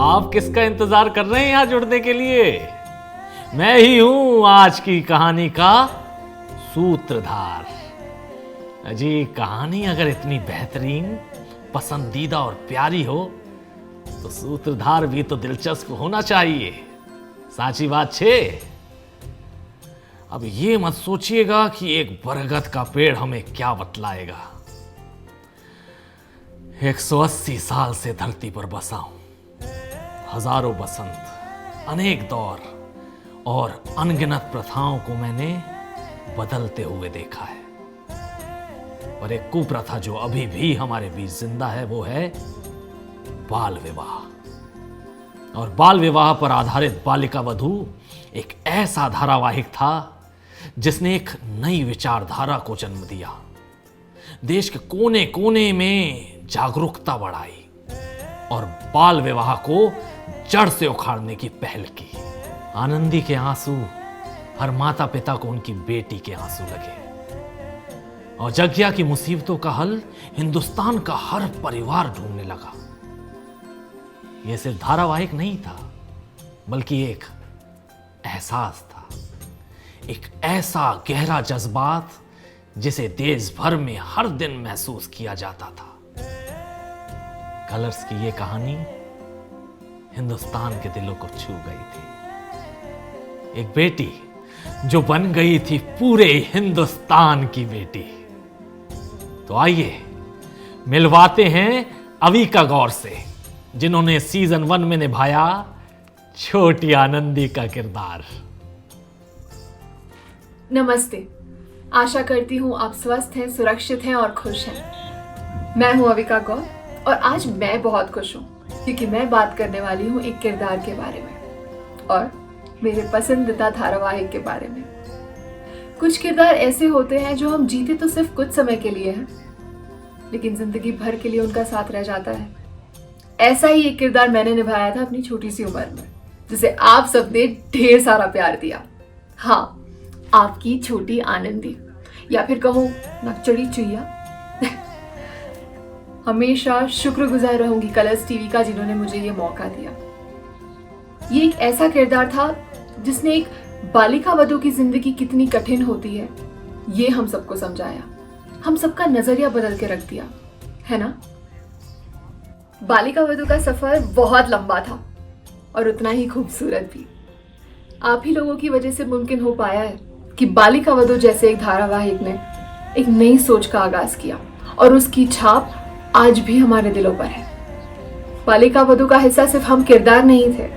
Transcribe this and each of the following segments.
आप किसका इंतजार कर रहे हैं यहां जुड़ने के लिए? मैं ही हूं आज की कहानी का सूत्रधार। अजी कहानी अगर इतनी बेहतरीन, पसंदीदा और प्यारी हो तो सूत्रधार भी तो दिलचस्प होना चाहिए। साची बात छे। अब ये मत सोचिएगा कि एक बरगद का पेड़ हमें क्या बतलाएगा। 180 साल से धरती पर बसा हूं। हजारों बसंत, अनेक दौर और अनगिनत प्रथाओं को मैंने बदलते हुए देखा है। पर एक कुप्रथा जो अभी भी हमारे बीच जिंदा है वो है बाल विवाह। और बाल विवाह पर आधारित बालिका वधू एक ऐसा धारावाहिक था जिसने एक नई विचारधारा को जन्म दिया, देश के कोने कोने में जागरूकता बढ़ाई और बाल विवाह को जड़ से उखाड़ने की पहल की। आनंदी के आंसू हर माता पिता को उनकी बेटी के आंसू लगे और जग्या की मुसीबतों का हल हिंदुस्तान का हर परिवार ढूंढने लगा। यह सिर्फ धारावाहिक नहीं था, बल्कि एक एहसास था, एक ऐसा गहरा जज्बात जिसे देश भर में हर दिन महसूस किया जाता था। कलर्स की यह कहानी हिंदुस्तान के दिलों को छू गई थी। एक बेटी जो बन गई थी पूरे हिंदुस्तान की बेटी। तो आइए मिलवाते हैं अविका गौर से, जिन्होंने सीजन 1 में निभाया छोटी आनंदी का किरदार। नमस्ते, आशा करती हूँ आप स्वस्थ हैं, सुरक्षित हैं और खुश हैं। मैं हूँ अविका गौर और आज मैं बहुत खुश हूँ क्योंकि मैं बात करने वाली हूँ एक किरदार के बारे में और मेरे पसंदीदा धारावाहिक के बारे में। कुछ किरदार ऐसे होते हैं जो हम जीते तो सिर्फ कुछ समय के लिए हैं, लेकिन जिंदगी भर के लिए उनका साथ रह जाता है। ऐसा ही एक किरदार मैंने निभाया था अपनी छोटी सी उम्र में, जिसे आप सबने ढेर सारा प्यार दिया। हाँ, आपकी छोटी आनंदी, या फिर कहो नकचड़ी चुईया। हमेशा शुक्रगुजार रहूंगी कलर्स टीवी का, जिन्होंने मुझे ये मौका दिया। ये एक ऐसा किरदार था जिसने एक बालिका वधू की जिंदगी कितनी कठिन होती है ये हम सबको समझाया, हम सबका नजरिया बदल के रख दिया, है ना। बालिका वधू का सफर बहुत लंबा था और उतना ही खूबसूरत भी। आप ही लोगों की वजह से मुमकिन हो पाया है कि बालिका वधू जैसे एक धारावाहिक ने एक नई सोच का आगाज किया और उसकी छाप आज भी हमारे दिलों पर है। बालिका वधू का हिस्सा सिर्फ हम किरदार नहीं थे,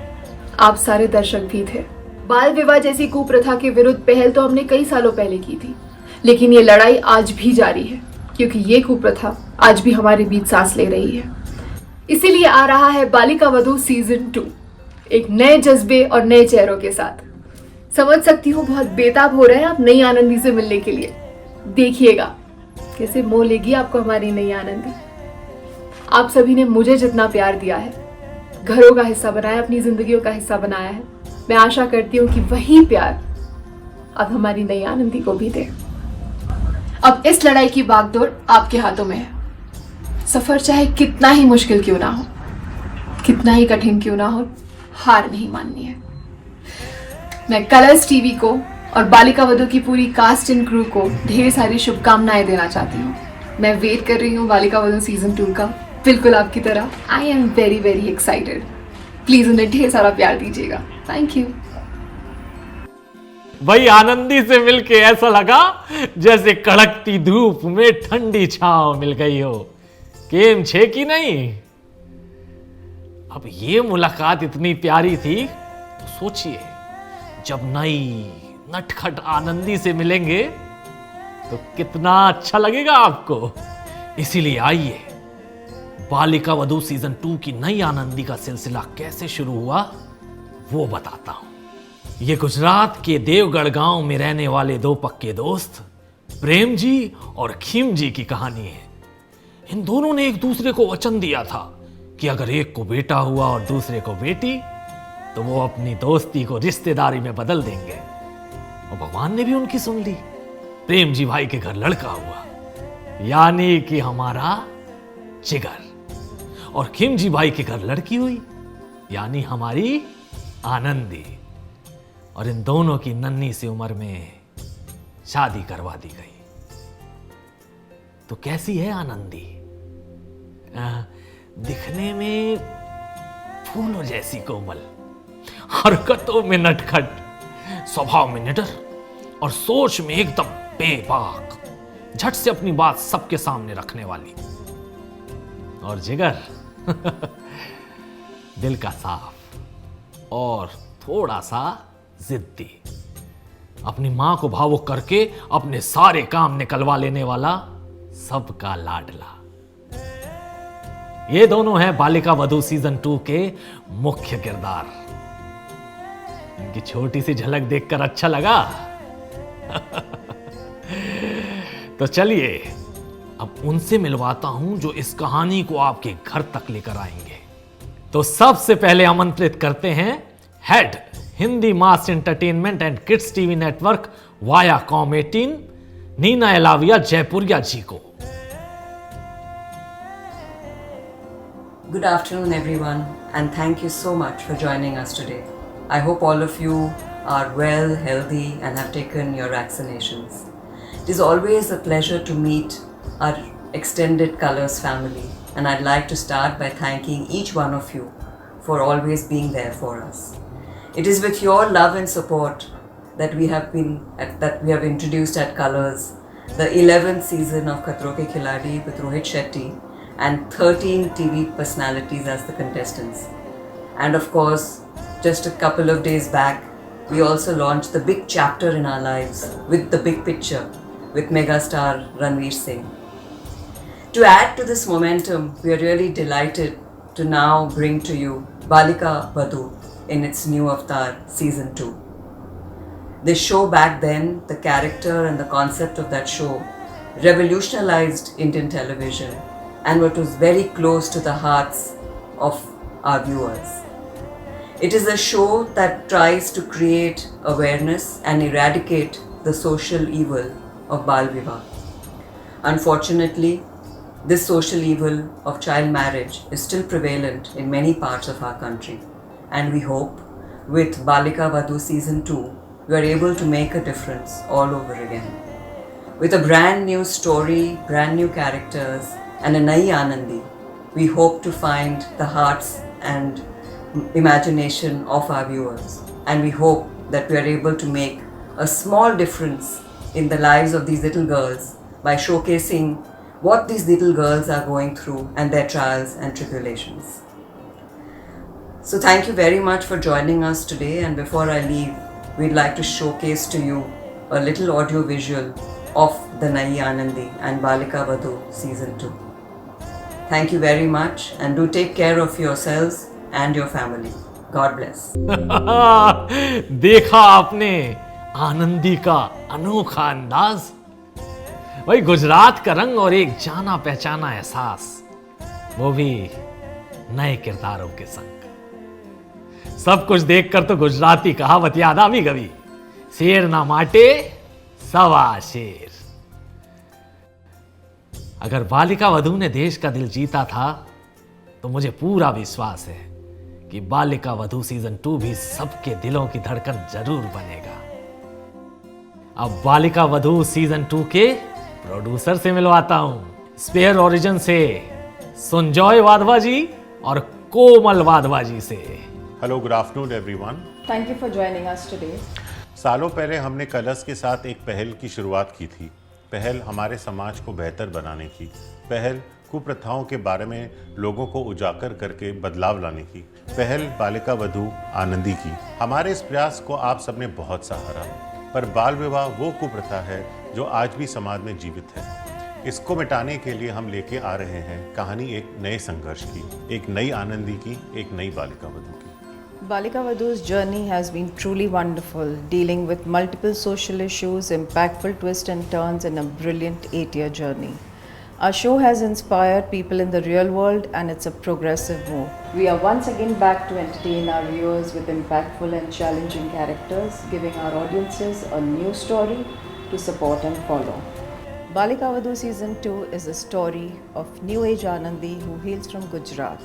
आप सारे दर्शक भी थे। बाल विवाह जैसी कुप्रथा के विरुद्ध पहल तो हमने कई सालों पहले की थी, लेकिन ये लड़ाई आज भी जारी है क्योंकि ये कुप्रथा आज भी हमारे बीच सांस ले रही है। इसीलिए आ रहा है बालिका वधू सीजन 2 एक नए जज्बे और नए चेहरों के साथ। समझ सकती हूँ बहुत बेताब हो रहे हैं आप नई आनंदी से मिलने के लिए। देखिएगा कैसे मोह लेगी आपको हमारी नई आनंदी। आप सभी ने मुझे जितना प्यार दिया है, घरों का हिस्सा बनाया, अपनी जिंदगियों का हिस्सा बनाया है, मैं आशा करती हूँ कि वही प्यार अब हमारी नई आनंदी को भी दे। अब इस लड़ाई की बागडोर आपके हाथों में है। सफर चाहे कितना ही मुश्किल क्यों ना हो, कितना ही कठिन क्यों ना हो, हार नहीं माननी है। मैं कलर्स टीवी को और बालिका वधू की पूरी कास्ट एंड क्रू को ढेर सारी शुभकामनाएं देना चाहती हूँ। मैं वेट कर रही हूँ बालिका वधू सीजन 2 का, बिल्कुल आपकी तरह। I am very very excited. Please उन्हें ढेर सारा प्यार दीजिएगा। Thank you. भाई आनंदी से मिलके ऐसा लगा जैसे कड़कती धूप में ठंडी छांव मिल गई हो। केम छे कि नहीं? अब ये मुलाकात इतनी प्यारी थी तो सोचिए जब नई नटखट आनंदी से मिलेंगे तो कितना अच्छा लगेगा आपको। इसीलिए आइए बालिका वधू सीजन 2 की नई आनंदी का सिलसिला कैसे शुरू हुआ वो बताता हूं। ये गुजरात के देवगढ़ गांव में रहने वाले दो पक्के दोस्त प्रेम जी और खीम जी की कहानी है। इन दोनों ने एक दूसरे को वचन दिया था कि अगर एक को बेटा हुआ और दूसरे को बेटी तो वो अपनी दोस्ती को रिश्तेदारी में बदल देंगे। और भगवान ने भी उनकी सुन ली। प्रेम जी भाई के घर लड़का हुआ, यानी कि हमारा जिगर, और खिमजी भाई के घर लड़की हुई, यानी हमारी आनंदी। और इन दोनों की नन्ही सी उम्र में शादी करवा दी गई। तो कैसी है आनंदी? दिखने में फूलों जैसी कोमल, हरकतों में नटखट, स्वभाव में निडर और सोच में एकदम बेबाक, झट से अपनी बात सबके सामने रखने वाली। और जिगर दिल का साफ और थोड़ा सा जिद्दी, अपनी मां को भावुक करके अपने सारे काम निकलवा लेने वाला सबका लाडला। ये दोनों हैं बालिका वधू सीजन 2 के मुख्य किरदार। इनकी छोटी सी झलक देखकर अच्छा लगा? तो चलिए अब उनसे मिलवाता हूं जो इस कहानी को आपके घर तक लेकर आएंगे। तो सबसे पहले आमंत्रित करते हैं head Hindi mass entertainment and kids TV network Viacom 18 Neena Elavia Jaipuria ji को। Good afternoon everyone, and thank you so much for joining us today. I hope all of you are well, healthy and have taken your vaccinations. It is always a pleasure to meet our extended Colors family, and I'd like to start by thanking each one of you for always being there for us. It is with your love and support that we have introduced at Colors the 11th season of Khatron Ke Khiladi with Rohit Shetty and 13 TV personalities as the contestants. And of course, just a couple of days back, we also launched the big chapter in our lives with The Big Picture with megastar Ranveer Singh. To add to this momentum, we are really delighted to now bring to you Balika Vadhu in its new avatar, Season 2. This show back then, the character and the concept of that show revolutionized Indian television and what was very close to the hearts of our viewers. It is a show that tries to create awareness and eradicate the social evil of Bal Vivah. Unfortunately, this social evil of child marriage is still prevalent in many parts of our country, and we hope with Balika Vadhu Season 2, we are able to make a difference all over again. With a brand new story, brand new characters, and a Nai Anandi, we hope to find the hearts and imagination of our viewers, and we hope that we are able to make a small difference in the lives of these little girls by showcasing what these little girls are going through and their trials and tribulations. So thank you very much for joining us today, and before I leave, we'd like to showcase to you a little audio visual of the Nai Anandi and Balika Vadhu Season 2. Thank you very much, and do take care of yourselves and your family. God bless. देखा आपने आनंदी का अनोखा अंदाज? वही गुजरात का रंग और एक जाना पहचाना एहसास, वो भी नए किरदारों के संग। सब कुछ देखकर तो गुजराती कहावत याद आ भी गई, शेर ना माटे सवा शेर। अगर बालिका वधू ने देश का दिल जीता था, तो मुझे पूरा विश्वास है कि बालिका वधू सीजन 2 भी सबके दिलों की धड़कन जरूर बनेगा। अब बालिका वधू सीजन 2 के प्रोड्यूसर से मिलवाता हूं, स्पेयर ओरिजिन से सुनजॉय वाधवा जी और कोमल वाधवा जी से। Hello, good afternoon everyone. Thank you for joining us today. सालों पहले हमने कलर्स के साथ एक पहल की शुरुआत की थी। पहल हमारे समाज को बेहतर बनाने की, पहल कुप्रथाओं के बारे में लोगों को उजागर करके बदलाव लाने की, पहल बालिका वधू आनंदी की। हमारे इस प्रयास को आप सबने बहुत सराहा, पर बाल विवाह वो कुप्रथा है जो आज भी समाज में जीवित है। इसको मिटाने के लिए हम लेके आ रहे हैं कहानी एक नए संघर्ष की, एक नई आनंदी की, एक नई बालिका वधू की। Balika Vadhu's journey has been truly wonderful, dealing with multiple social issues, impactful twists and turns in a brilliant 8-year journey. Our show has inspired people in the real world, and it's a progressive move. We are once again back to entertain our viewers with impactful and challenging characters, giving our audiences a new story to support and follow. Balika Vadhu Season 2 is a story of New Age Anandi who hails from Gujarat.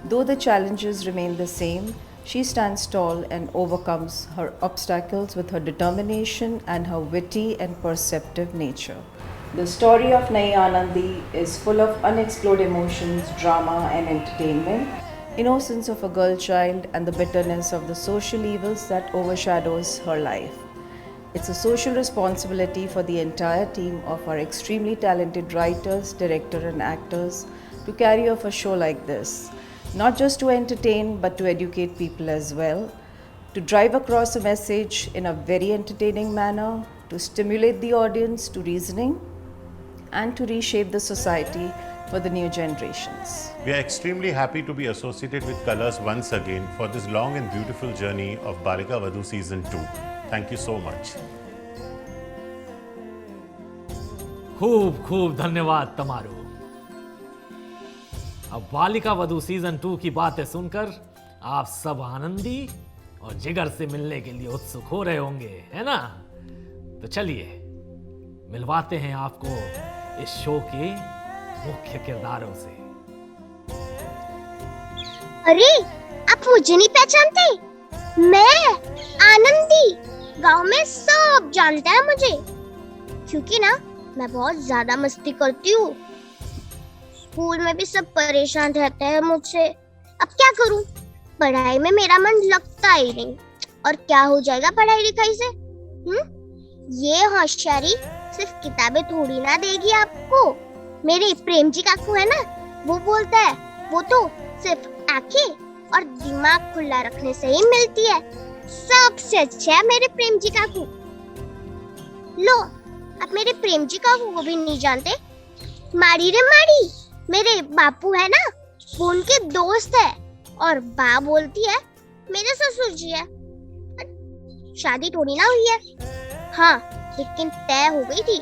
Though the challenges remain the same, she stands tall and overcomes her obstacles with her determination and her witty and perceptive nature. The story of Nai Anandi is full of unexplored emotions, drama, and entertainment, innocence of a girl child, and the bitterness of the social evils that overshadows her life. It's a social responsibility for the entire team of our extremely talented writers, director, and actors to carry off a show like this. Not just to entertain, but to educate people as well, to drive across a message in a very entertaining manner, to stimulate the audience to reasoning, and to reshape the society for the new generations. We are extremely happy to be associated with Colors once again for this long and beautiful journey of Balika Vadhu Season 2. Thank you so much. खूब खूब धन्यवाद तमारो। अब Balika Vadhu season 2 की बातें सुनकर आप सब आनंदी और जिगर से मिलने के लिए उत्सुक हो रहे होंगे, है ना? तो चलिए मिलवाते हैं आपको इस शो के मुख्य किरदारों से। अरे, आप मुझे नहीं पहचानते? मैं आनंदी, गांव में सब जानते हैं मुझे, क्योंकि ना मैं बहुत ज्यादा मस्ती करती हूँ। स्कूल में भी सब परेशान रहते हैं मुझसे। अब क्या करूं? पढ़ाई में मेरा मन लगता ही नहीं। और क्या हो जाएगा पढ़ाई लिखाई से? ये होशियारी सिर्फ किताबें थोड़ी ना देगी आपको। मेरे प्रेम जी काकू है ना, वो बोलता है वो तो सिर्फ आंखें और दिमाग खुला रखने से ही मिलती है। सबसे अच्छा है मेरे प्रेम जी काकू। लो, आप मेरे प्रेम जी काकू को भी नहीं जानते? माड़ी रे माड़ी, मेरे बापू है ना, वो उनके दोस्त है। और बा बोलती है मेरे ससुर जी है। शादी थोड़ी ना हुई है। हाँ, लेकिन तय हो गई थी।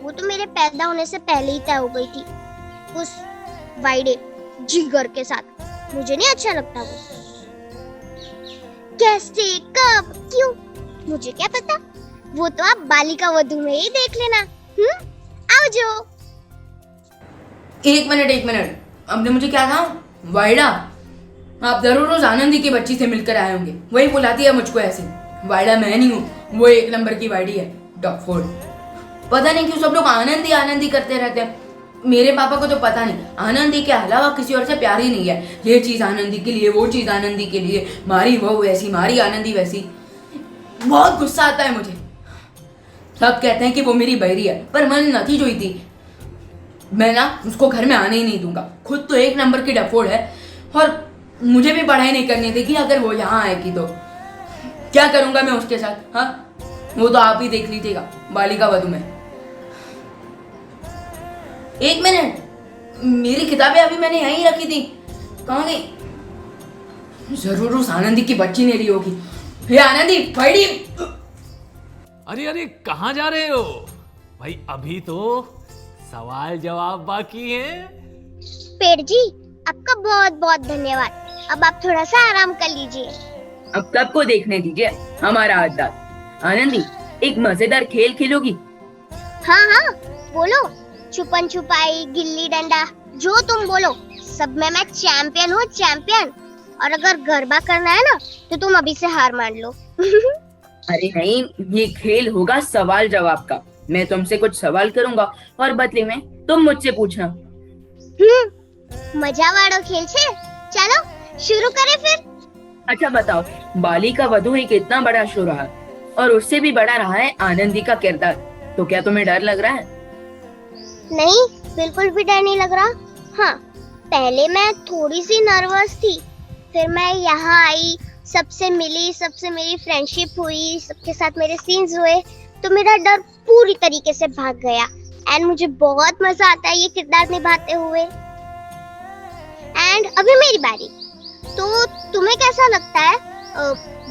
वो तो मेरे पैदा होने से पहले ही तय हो गई थी, उस वाइडे जिगर के साथ। मुझे नहीं अच्छा लगता वो। कैसे, कब, क्यों, मुझे क्या पता। वो तो आप बालिका वधू में ही देख लेना। आओ जो। एक मिनट, आपने मुझे क्या कहा? वाइडा? आप जरूर उस आनंदी की बच्ची से मिलकर आए होंगे, वही बुलाती है मुझको ऐसे। वाइडा मैं नहीं हूँ, वो एक नंबर की वाइडी है, डॉगफोर्ड। पता नहीं क्यों सब लोग आनंदी आनंदी करते रहते हैं। मेरे पापा को तो पता नहीं, आनंदी के अलावा किसी और से प्यार ही नहीं है। ये चीज आनंदी के लिए, वो चीज आनंदी के लिए, मारी वो वैसी, मारी आनंदी वैसी। बहुत गुस्सा आता है मुझे। सब कहते हैं कि वो मेरी बहरी है, पर मन नथी जोई थी। मैं ना उसको घर में आने ही नहीं दूंगा। खुद तो एक नंबर की डफोड़ है और मुझे भी पढ़ाई नहीं करनी देगी। अगर वो यहाँ आएगी तो क्या करूंगा मैं उसके साथ? हाँ, वो तो आप ही देख लीजिएगा बालिका वधू में। एक मिनट, मेरी किताबें अभी मैंने यहीं रखी थी, कहाँ गई? जरूर उस आनंदी की बच्ची ने ली होगी। हे आनंदी, भाई। अरे कहाँ जा रहे हो भाई? अभी तो सवाल जवाब बाकी है। पेड़ जी, आपका बहुत बहुत धन्यवाद। अब आप थोड़ा सा आराम कर लीजिए। अब सबको देखने दीजिए हमारा अड्डा। आनंदी, एक मजेदार खेल खेलोगी? हाँ, बोलो। छुपन छुपाई, गिल्ली डंडा, जो तुम बोलो। सब में मैं चैंपियन हूँ, चैंपियन। और अगर गरबा करना है ना, तो तुम अभी से हार मान लो। अरे नहीं, ये खेल होगा सवाल जवाब का। मैं तुमसे कुछ सवाल करूंगा और बदले में तुम मुझसे पूछना। मजा वाड़ो खेल छे। चलो शुरू करें फिर। अच्छा बताओ, बालिका वधू एक इतना बड़ा शो रहा और उससे भी बड़ा रहा है आनंदी का किरदार, तो क्या तुम्हें डर लग रहा है? नहीं, बिल्कुल भी डर नहीं लग रहा। हाँ, पहले मैं थोड़ी सी नर्वस थी, फिर मैं यहाँ आई, सबसे मिली फ्रेंडशिप हुई, सबके साथ मेरे सीन्स हुए, तो मेरा डर पूरी तरीके से भाग गया। एंड मुझे बहुत मजा आता है ये किरदार निभाते हुए। एंड अभी मेरी बारी। तो तुम्हें कैसा लगता है,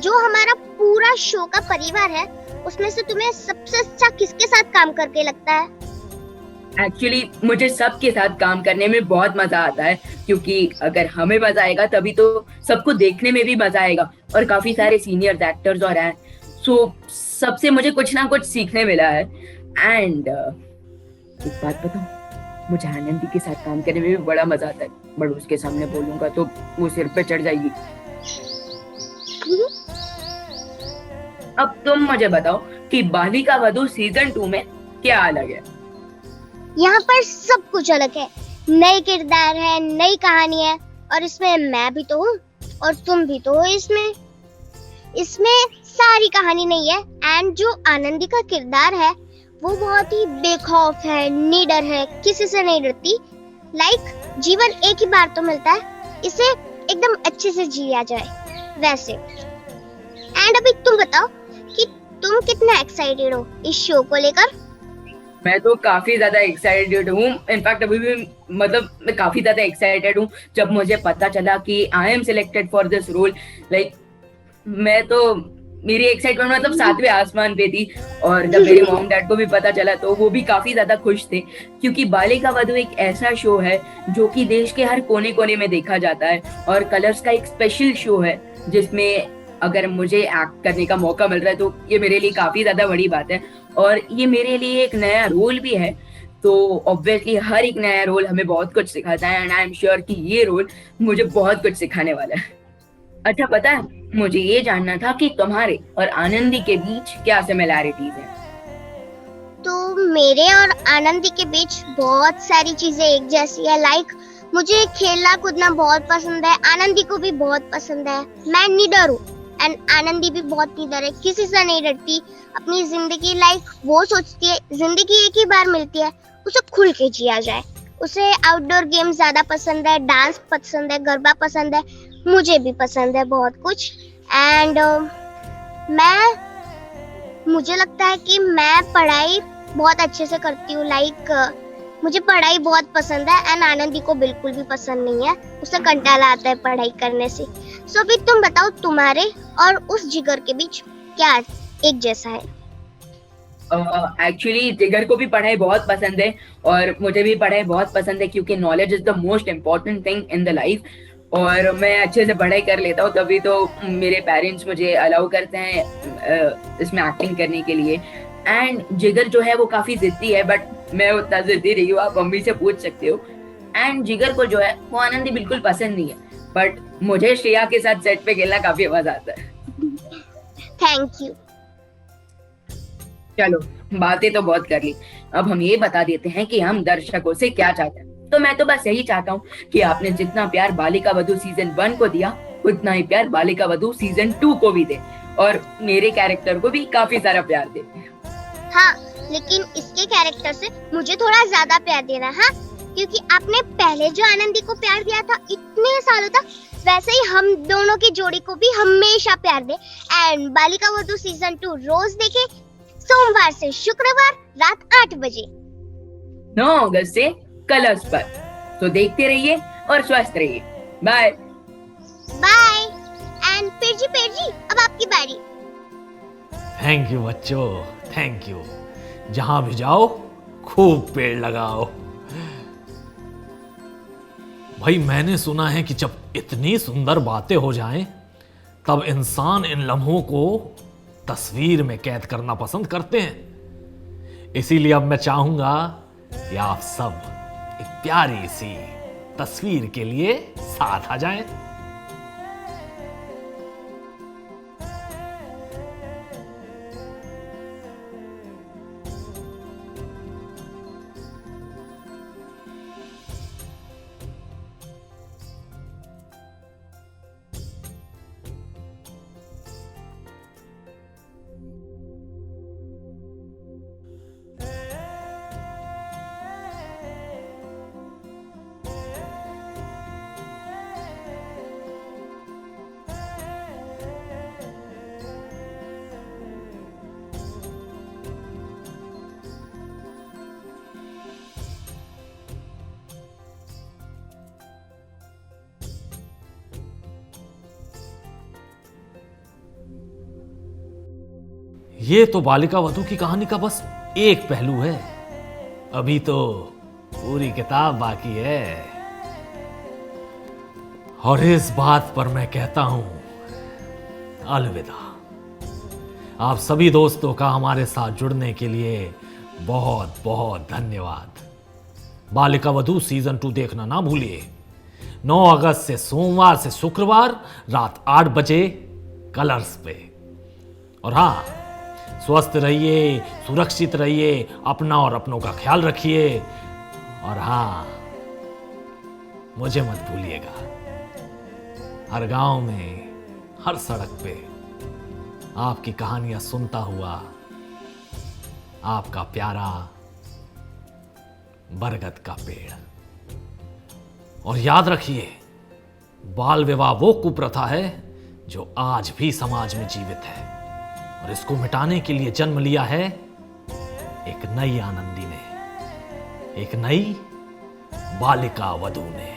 जो हमारा पूरा शो का परिवार है, उसमें से तुम्हें सबसे अच्छा किसके साथ काम करके लगता है? एक्चुअली मुझे सबके साथ काम करने में बहुत मजा आता है, क्योंकि अगर हमें मजा आएगा तभी तो सबको देखने में भी मजा आएगा। और काफी सारे सीनियर एक्टर्स और हैं, सो सबसे मुझे कुछ ना कुछ सीखने मिला है। एंड एक बात बताऊं, मुझे आनंदी के साथ काम करने में भी बड़ा मजा आता है, बट उसके सामने बोलूंगा तो वो सिर पे चढ़ जाएगी। अब तुम मुझे बताओ कि बालिका वधू सीजन 2 में क्या अलग है? यहाँ पर सब कुछ अलग है, नए किरदार है, नई कहानी है, और इसमें मैं भी तो हूँ और तुम भी तो हो। इसमें सारी कहानी नहीं है। एंड जो आनंदी का किरदार है वो बहुत ही बेखौफ है, निडर है, किसी से नहीं डरती। जीवन एक ही बार तो मिलता है, इसे एकदम अच्छे से जिया जाए वैसे। एंड अभी तुम बताओ कि तुम कितना एक्साइटेड हो इस शो को लेकर? मैं तो काफी ज्यादा एक्साइटेड हूँ। इनफैक्ट अभी भी मतलब मैं काफी ज्यादा एक्साइटेड हूँ जब मुझे पता चला कि I am selected for this role. मैं तो मेरी एक्साइटमेंट मतलब 7वें आसमान पे थी। और जब मेरे मॉम डैड को भी पता चला तो वो भी काफी ज्यादा खुश थे, क्योंकि बालिका वधू एक ऐसा शो है जो कि देश के हर कोने कोने में देखा जाता है, और कलर्स का एक स्पेशल शो है जिसमें अगर मुझे एक्ट करने का मौका मिल रहा है तो ये मेरे लिए काफी ज्यादा बड़ी बात है। और ये मेरे लिए एक नया रोल भी है, तो ऑब्वियसली हर एक नया रोल हमें बहुत कुछ सिखाता है, एंड आई एम श्योर कि ये रोल मुझे बहुत कुछ सिखाने वाला है। अच्छा, पता है, मुझे ये जानना था कि तुम्हारे और आनंदी के बीच क्या सिमिलैरिटीज हैं? तो मेरे और आनंदी के बीच बहुत सारी चीजें एक जैसी है। मुझे खेलना कूदना बहुत पसंद है, आनंदी को भी बहुत पसंद है। मैं निडर हूँ एंड आनंदी भी बहुत निडर है, किसी से नहीं डरती। अपनी जिंदगी वो सोचती है जिंदगी एक ही बार मिलती है, उसे खुल के जिया जाए। उसे आउटडोर गेम ज्यादा पसंद है, डांस पसंद है, गरबा पसंद है, मुझे भी पसंद है बहुत कुछ। एंड मुझे लगता है कि मैं पढ़ाई बहुत अच्छे से करती हूँ। मुझे पढ़ाई बहुत पसंद है एंड आनंदी को बिल्कुल भी पसंद नहीं है, उसे कंटाला आता है पढ़ाई करने से। सो अभी तुम बताओ, तुम्हारे और उस जिगर के बीच क्या एक जैसा है? एक्चुअली जिगर को भी पढ़ाई बहुत पसंद है और मुझे भी पढ़ाई बहुत पसंद है, क्योंकि knowledge is the most important thing in the life. और मैं अच्छे से पढ़ाई कर लेता हूँ, तभी तो मेरे पेरेंट्स मुझे अलाउ करते हैं इसमें एक्टिंग करने के लिए। एंड जिगर जो है वो काफी जिद्दी है, बट मैं उतना जिद्दी नहीं हूँ, आप मम्मी से पूछ सकते हो। एंड जिगर को जो है वो आनंदी बिल्कुल पसंद नहीं है, बट मुझे श्रेया के साथ सेट पे खेलना काफी मजा आता है। Thank you. चलो, बातें तो बहुत कर ली, अब हम ये बता देते हैं कि हम दर्शकों से क्या चाहते हैं। तो मैं तो बस यही चाहता हूँ कि आपने जितना प्यार बालिका वधू सीजन 1 को दिया, उतना ही प्यार बालिका वधू सीजन 2 को भी दे, और मेरे कैरेक्टर को भी काफी सारा प्यार दे। हाँ, लेकिन इसके कैरेक्टर से मुझे थोड़ा ज्यादा प्यार देना, हाँ? क्योंकि आपने पहले जो आनंदी को प्यार दिया था इतने सालों तक, वैसे ही हम दोनों की जोड़ी को भी हमेशा प्यार दे। एंड बालिका वधू सीजन 2 रोज देखे, सोमवार से शुक्रवार रात 8 बजे 9 अगस्त से कलर्स पर। तो देखते रहिए और स्वस्थ रहिए। Bye bye. एंड पेर जी अब आपकी बारी। थैंक यू बच्चों, थैंक यू। जहां भी जाओ खूब पेड़ लगाओ। भाई, मैंने सुना है कि जब इतनी सुंदर बातें हो जाएं, तब इंसान इन लम्हों को तस्वीर में कैद करना पसंद करते हैं। इसीलिए अब मैं चाहूंगा कि आप सब एक प्यारी सी तस्वीर के लिए साथ आ जाएं। ये तो बालिका वधू की कहानी का बस एक पहलू है, अभी तो पूरी किताब बाकी है। और इस बात पर मैं कहता हूं अलविदा। आप सभी दोस्तों का हमारे साथ जुड़ने के लिए बहुत बहुत धन्यवाद। बालिका वधू सीजन 2 देखना ना भूलिए। 9 अगस्त से सोमवार से शुक्रवार रात 8 बजे कलर्स पे। और हाँ, स्वस्थ रहिए, सुरक्षित रहिए, अपना और अपनों का ख्याल रखिए। और हाँ, मुझे मत भूलिएगा। हर गांव में, हर सड़क पे आपकी कहानियां सुनता हुआ आपका प्यारा बरगद का पेड़। और याद रखिए, बाल विवाह वो कुप्रथा है जो आज भी समाज में जीवित है, और इसको मिटाने के लिए जन्म लिया है एक नई आनंदी ने, एक नई बालिका वधू ने।